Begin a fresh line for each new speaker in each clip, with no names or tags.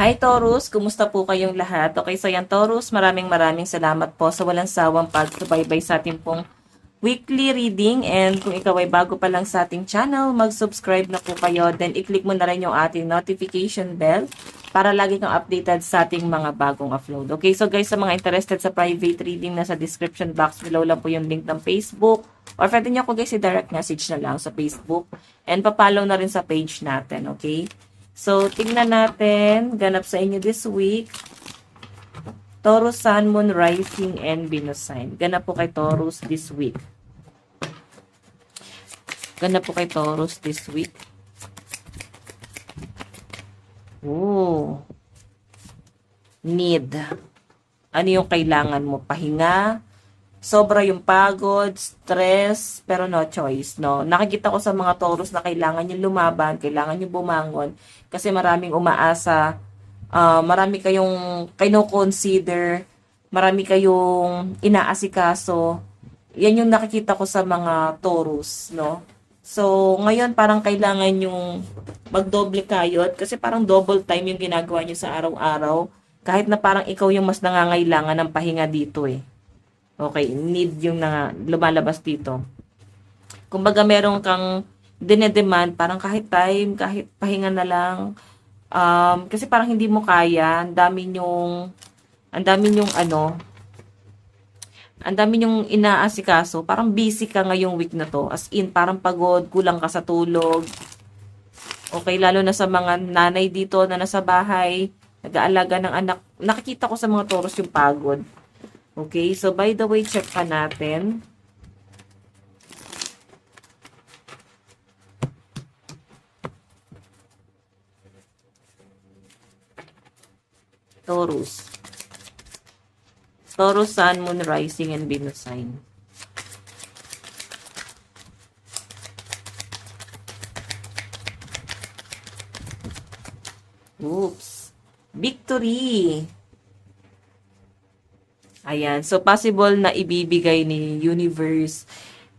Hi Taurus, kumusta po kayong lahat? Okay, so yan Taurus, maraming salamat po sa walang sawang pagsubaybay sa ating pong weekly reading. And kung ikaw ay bago pa lang sa ating channel, mag-subscribe na po kayo. Then i-click mo na rin yung ating notification bell para lagi kang updated sa ating mga bagong upload. Okay, so guys, sa mga interested sa private reading, nasa description box below lang po yung link ng Facebook. Or pwede niyo ako guys i-direct message na lang sa Facebook. And papollow na rin sa page natin, okay? So, tingnan natin, ganap sa inyo this week, Taurus, Sun, Moon, Rising, and Venus sign. Ganap po kay Taurus this week. Ganap po kay Taurus this week. Ooh. Need. Ano yung kailangan mo? Pahinga? Sobra yung pagod, stress, pero no choice, no? Nakikita ko sa mga Taurus na kailangan yung lumaban, kailangan yung bumangon, kasi maraming umaasa, marami kayong kino-consider, marami kayong inaasikaso. Yan yung nakikita ko sa mga Taurus, no? So, ngayon parang kailangan yung magdoble kayod, kasi parang double time yung ginagawa nyo sa araw-araw, kahit na parang ikaw yung mas nangangailangan ng pahinga dito eh. Okay, need yung lumalabas dito. Kumbaga meron kang dinedemand, parang kahit time, kahit pahinga na lang. Kasi parang hindi mo kaya, ang dami yung inaasikaso. Parang busy ka ngayong week na to. As in, parang pagod, kulang ka sa tulog. Okay, lalo na sa mga nanay dito na nasa bahay, nag-aalaga ng anak. Nakikita ko sa mga Taurus yung pagod. Okay, so by the way, check pa natin. Taurus. Taurus, Sun, Moon, Rising, and Venus sign. Oops. Victory. Ayan. So, possible na ibibigay ni universe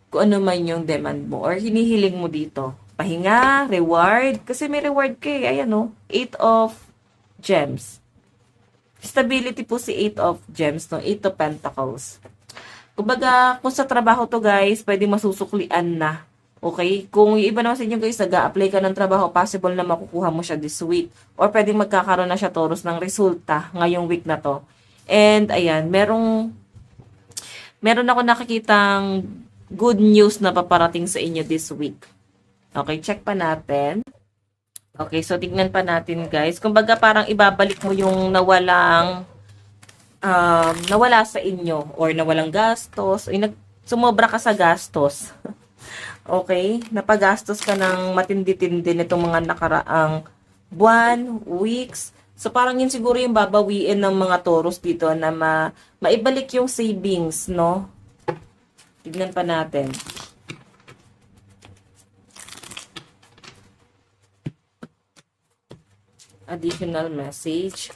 kung ano man yung demand mo or hinihiling mo dito. Pahinga, reward. Kasi may reward ka eh. Ayan o. 8 of Gems. Stability po si 8 of Gems, no? 8 of Pentacles. Kumbaga, kung sa trabaho to guys, pwede masusuklian na. Okay? Kung yung iba naman sa inyo guys, nag-a-apply ka ng trabaho, possible na makukuha mo siya this week. Or pwede magkakaroon na siya Taurus ng resulta ngayong week na to. And ayan, meron ako nakikitang good news na paparating sa inyo this week. Okay, check pa natin. Okay, so tignan pa natin guys. Kumbaga parang ibabalik mo yung nawala sa inyo or nawalang gastos. Sumobra ka sa gastos. Okay, napagastos ka ng matindi-tindi nitong mga nakaraang buwan, weeks. So, parang yun siguro yung babawiin ng mga Taurus dito na maibalik yung savings, no? Tignan pa natin. Additional message.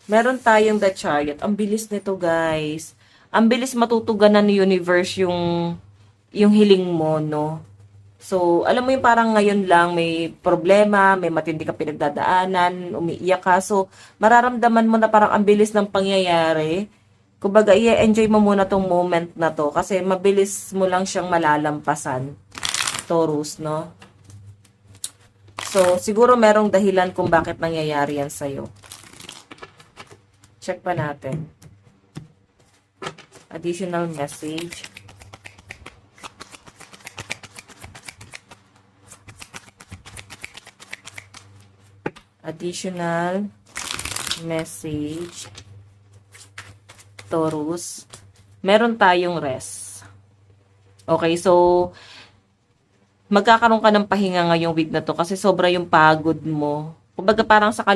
Meron tayong The Chariot. Ang bilis nito, guys. Ang bilis matutuganan ng universe yung hiling mo, no? So, alam mo yung parang ngayon lang may problema, may matindi ka pinagdadaanan, umiiyak ka. So, mararamdaman mo na parang ang bilis ng pangyayari. Kumbaga, i-enjoy mo muna tong moment na to kasi mabilis mo lang siyang malalampasan. Taurus, no? So, siguro merong dahilan kung bakit nangyayari yan sa'yo. Check pa natin. Additional message. Additional message. Taurus. Meron tayong rest. Okay, so magkakaroon ka ng pahinga ngayong week na to kasi sobra yung pagod mo. Kumbaga parang sa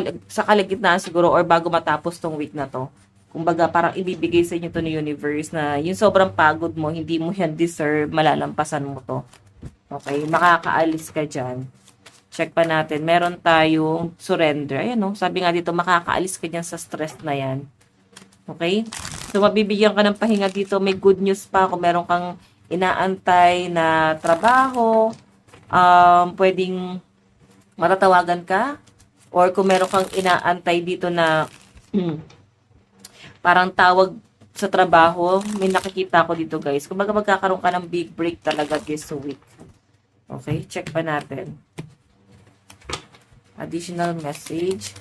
kalagitnaan siguro or bago matapos tong week na to. Kumbaga, parang ibibigay sa inyo to ng universe na yung sobrang pagod mo, hindi mo yan deserve, malalampasan mo to. Okay, makakaalis ka dyan. Check pa natin. Meron tayong surrender. Ayan no, sabi nga dito, makakaalis ka dyan sa stress na yan. Okay? So, mabibigyan ka ng pahinga dito. May good news pa kung meron kang inaantay na trabaho, pwedeng matatawagan ka, or kung meron kang inaantay dito na parang tawag sa trabaho, may nakikita ko dito guys. Kung magkakaroon ka ng big break talaga this week. Okay, check pa natin. Additional message.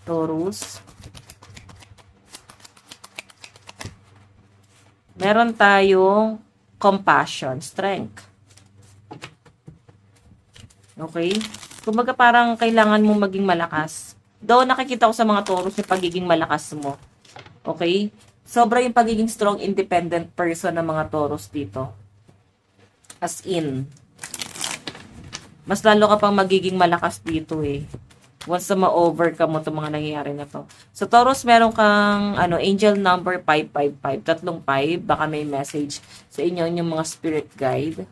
Taurus. Meron tayong compassion, strength. Okay? Kumbaga parang kailangan mo maging malakas. Though nakikita ko sa mga Taurus yung pagiging malakas mo. Okay? Sobra yung pagiging strong, independent person ng mga Taurus dito. As in, mas lalo ka pang magiging malakas dito eh. Once na ma-overcome mo itong mga nangyayari na to. So, Taurus, meron kang angel number 555. 35. Baka may message sa inyo yung mga spirit guide.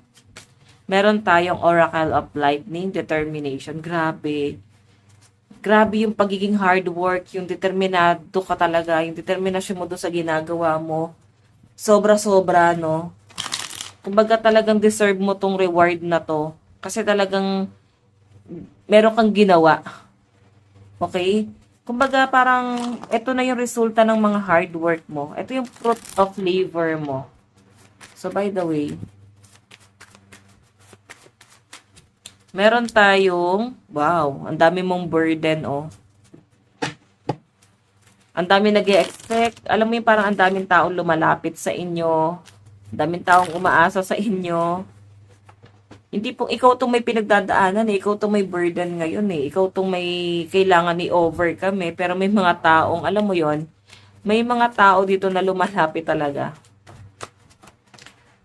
Meron tayong Oracle of Lightning, determination. Grabe. Grabe yung pagiging hard work, yung determinado ka talaga, yung determinasyon mo doon sa ginagawa mo. Sobra-sobra, no? Kumbaga talagang deserve mo tong reward na to. Kasi talagang meron kang ginawa. Okay? Kumbaga parang ito na yung resulta ng mga hard work mo. Ito yung fruit of labor mo. So, by the way, meron tayong, wow, ang dami mong burden, oh. Ang dami nag-e-expect. Alam mo yung parang ang daming taong lumalapit sa inyo. Ang daming taong umaasa sa inyo. Hindi po, ikaw itong may pinagdadaanan eh. Ikaw itong may burden ngayon eh. Ikaw itong may kailangan i-overcome eh. Pero may mga taong, alam mo yon, may mga tao dito na lumalapit talaga.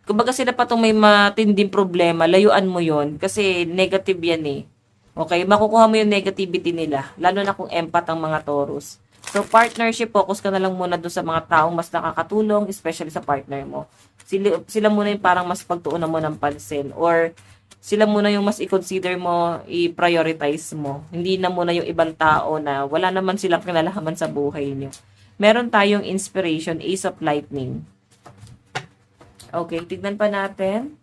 Kumbaga sila pa itong may matinding problema, layuan mo yon kasi negative yan eh. Okay, makukuha mo yung negativity nila, lalo na kung empath ang mga Taurus. So, partnership, focus ka na lang muna doon sa mga taong mas nakakatulong, especially sa partner mo. Sila muna yung parang mas pagtuunan mo ng pansin, or sila muna yung mas i-consider mo, i-prioritize mo. Hindi na muna yung ibang tao na wala naman silang kinalaman sa buhay niyo. Meron tayong inspiration, Ace of Lightning. Okay, tignan pa natin.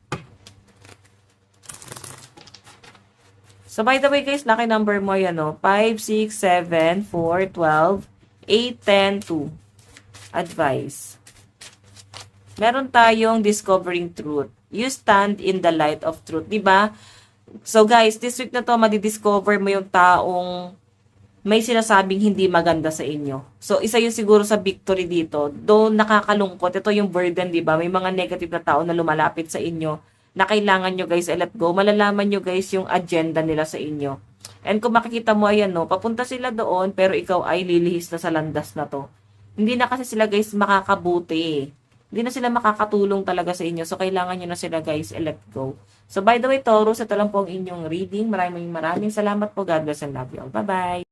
So, by the way guys, lucky number mo yan, 5, 6, 7, 4, 12, 8, 10, 2. Advice. Meron tayong discovering truth. You stand in the light of truth. Diba? So guys, this week na to, madidiscover mo yung taong may sinasabing hindi maganda sa inyo. So, isa yun siguro sa victory dito. Though nakakalungkot, ito yung burden, di ba? May mga negative na tao na lumalapit sa inyo na kailangan nyo guys let go. Malalaman nyo guys yung agenda nila sa inyo. And kung makikita mo, ayan no, papunta sila doon, pero ikaw ay lilihis na sa landas na to. Hindi na kasi sila guys makakabuti. Hindi na sila makakatulong talaga sa inyo. So, kailangan nyo na sila guys let go. So, by the way, Taurus, ito lang po ang inyong reading. Maraming salamat po. God bless and love you all. Bye-bye!